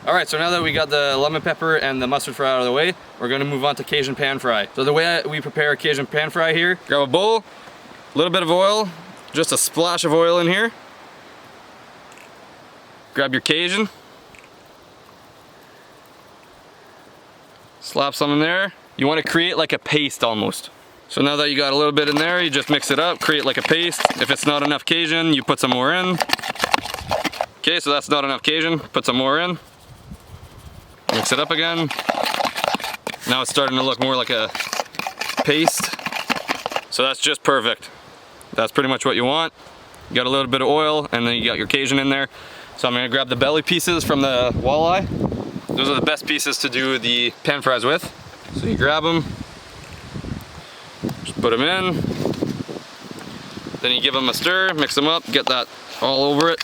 All right, so now that we got the lemon pepper and the mustard fry out of the way, we're gonna move on to Cajun pan fry. So the way we prepare a Cajun pan fry here, grab a bowl, a little bit of oil, just a splash of oil in here. Grab your Cajun. Slap some in there. You wanna create like a paste almost. So now that you got a little bit in there, you just mix it up, create like a paste. If it's not enough Cajun, you put some more in. Okay, so that's not enough Cajun, put some more in. Mix it up again. Now it's starting to look more like a paste. So that's just perfect. That's pretty much what you want. You got a little bit of oil and then you got your Cajun in there. So I'm gonna grab the belly pieces from the walleye. Those are the best pieces to do the pan fries with. So you grab them, just put them in. Then you give them a stir, mix them up, get that all over it.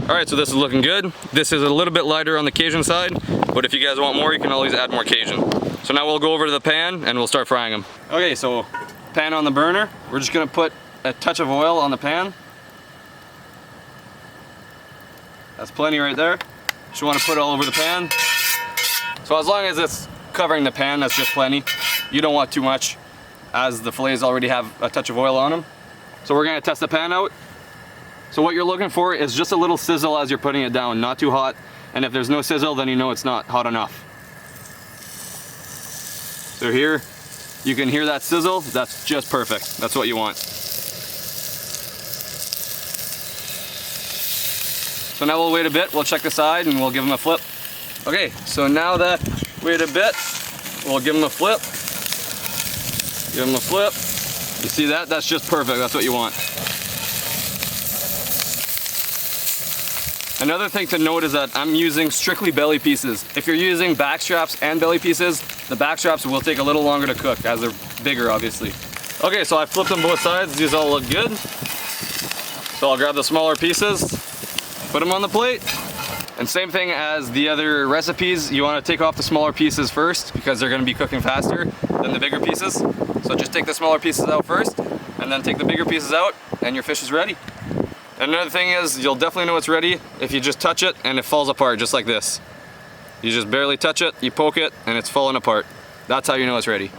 Alright, so this is looking good. This is a little bit lighter on the Cajun side, but if you guys want more, you can always add more Cajun. So now we'll go over to the pan and we'll start frying them. Okay, so pan on the burner. We're just gonna put a touch of oil on the pan. That's plenty right there. Just wanna put it all over the pan. So as long as it's covering the pan, that's just plenty. You don't want too much, as the fillets already have a touch of oil on them. So we're gonna test the pan out. So what you're looking for is just a little sizzle as you're putting it down, not too hot. And if there's no sizzle, then you know it's not hot enough. So here, you can hear that sizzle. That's just perfect. That's what you want. So now we'll wait a bit, we'll check the side and we'll give them a flip. Okay, so now that wait a bit, we'll give them a flip. Give them a flip. You see that? That's just perfect. That's what you want. Another thing to note is that I'm using strictly belly pieces. If you're using back straps and belly pieces, the back straps will take a little longer to cook as they're bigger, obviously. Okay, so I flipped them both sides. These all look good. So I'll grab the smaller pieces, put them on the plate. And same thing as the other recipes, you want to take off the smaller pieces first because they're going to be cooking faster than the bigger pieces. So just take the smaller pieces out first and then take the bigger pieces out and your fish is ready. And another thing is, you'll definitely know it's ready if you just touch it and it falls apart just like this. You just barely touch it, you poke it, and it's falling apart. That's how you know it's ready.